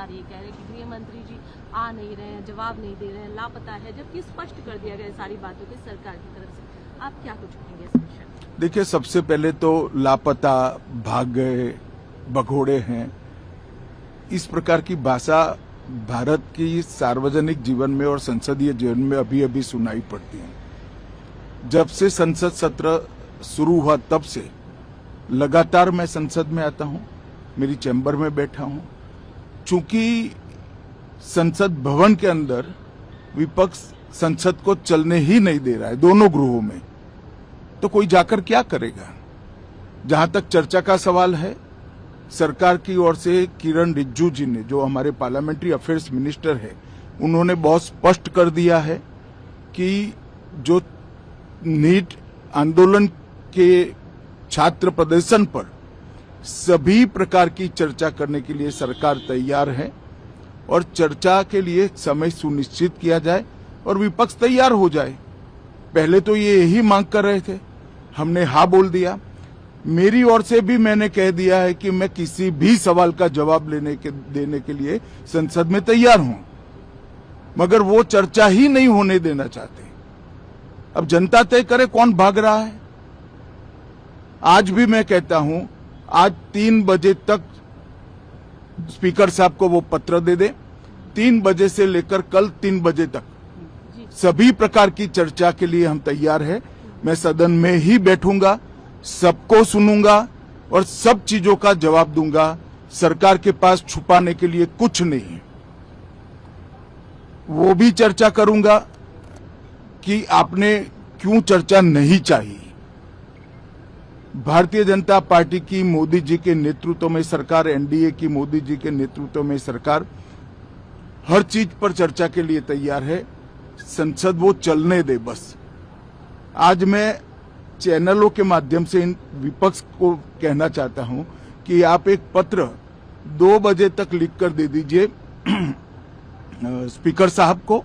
लगातार ये कह रहे हैं कि गृह मंत्री जी आ नहीं रहे हैं, जवाब नहीं दे रहे हैं, लापता है, जबकि स्पष्ट कर दिया गया सारी बातों की सरकार की तरफ से। आप क्या कुछ कहेंगे इस विषय में? देखिए, सबसे पहले तो लापता, भाग गए, भगोड़े हैं, इस प्रकार की भाषा भारत की सार्वजनिक जीवन में और संसदीय जीवन में अभी अभी सुनाई पड़ती है। जब से संसद सत्र शुरू हुआ तब से लगातार मैं संसद में आता हूं, मेरी चैम्बर में बैठा हूं। चूंकि संसद भवन के अंदर विपक्ष संसद को चलने ही नहीं दे रहा है, दोनों गृहों में, तो कोई जाकर क्या करेगा। जहां तक चर्चा का सवाल है, सरकार की ओर से किरण रिजिजू जी ने, जो हमारे पार्लियामेंट्री अफेयर्स मिनिस्टर है, उन्होंने बहुत स्पष्ट कर दिया है कि जो नीट आंदोलन के छात्र प्रदर्शन पर सभी प्रकार की चर्चा करने के लिए सरकार तैयार है और चर्चा के लिए समय सुनिश्चित किया जाए और विपक्ष तैयार हो जाए। पहले तो ये यही मांग कर रहे थे, हमने हाँ बोल दिया। मेरी ओर से भी मैंने कह दिया है कि मैं किसी भी सवाल का जवाब देने के लिए संसद में तैयार हूं, मगर वो चर्चा ही नहीं होने देना चाहते। अब जनता तय करे कौन भाग रहा है। आज भी मैं कहता हूं, आज 3 बजे तक स्पीकर साहब को वो पत्र दे दे, 3 बजे से लेकर कल 3 बजे तक सभी प्रकार की चर्चा के लिए हम तैयार हैं। मैं सदन में ही बैठूंगा, सबको सुनूंगा और सब चीजों का जवाब दूंगा। सरकार के पास छुपाने के लिए कुछ नहीं है। वो भी चर्चा करूंगा कि आपने क्यों चर्चा नहीं चाहिए। भारतीय जनता पार्टी की मोदी जी के नेतृत्व में सरकार, एनडीए की मोदी जी के नेतृत्व में सरकार हर चीज पर चर्चा के लिए तैयार है। संसद वो चलने दे बस। आज मैं चैनलों के माध्यम से इन विपक्ष को कहना चाहता हूं कि आप एक पत्र 2 बजे तक लिखकर दे दीजिए स्पीकर साहब को,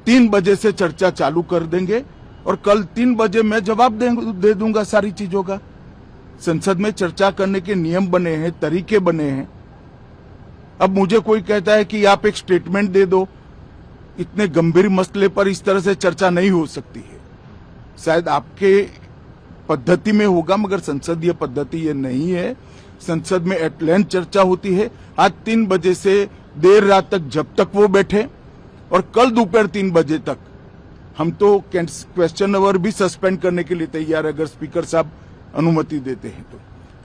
3 बजे से चर्चा चालू कर देंगे और कल 3 बजे मैं जवाब दे दूंगा सारी चीजों का। संसद में चर्चा करने के नियम बने हैं, तरीके बने हैं। अब मुझे कोई कहता है कि आप एक स्टेटमेंट दे दो, इतने गंभीर मसले पर इस तरह से चर्चा नहीं हो सकती है। शायद आपके पद्धति में होगा, मगर संसदीय पद्धति ये नहीं है। संसद में एट लेंथ चर्चा होती है। आज 3 बजे से देर रात तक, जब तक वो बैठे, और कल दोपहर 3 बजे तक हम तो क्वेश्चन आवर भी सस्पेंड करने के लिए तैयार है, अगर स्पीकर साहब अनुमति देते हैं तो।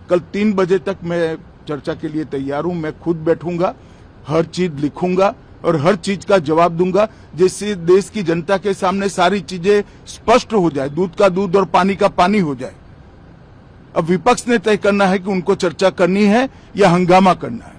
कल 3 बजे तक मैं चर्चा के लिए तैयार हूं। मैं खुद बैठूंगा, हर चीज लिखूंगा और हर चीज का जवाब दूंगा, जिससे देश की जनता के सामने सारी चीजें स्पष्ट हो जाए, दूध का दूध और पानी का पानी हो जाए। अब विपक्ष ने तय करना है कि उनको चर्चा करनी है या हंगामा करना है।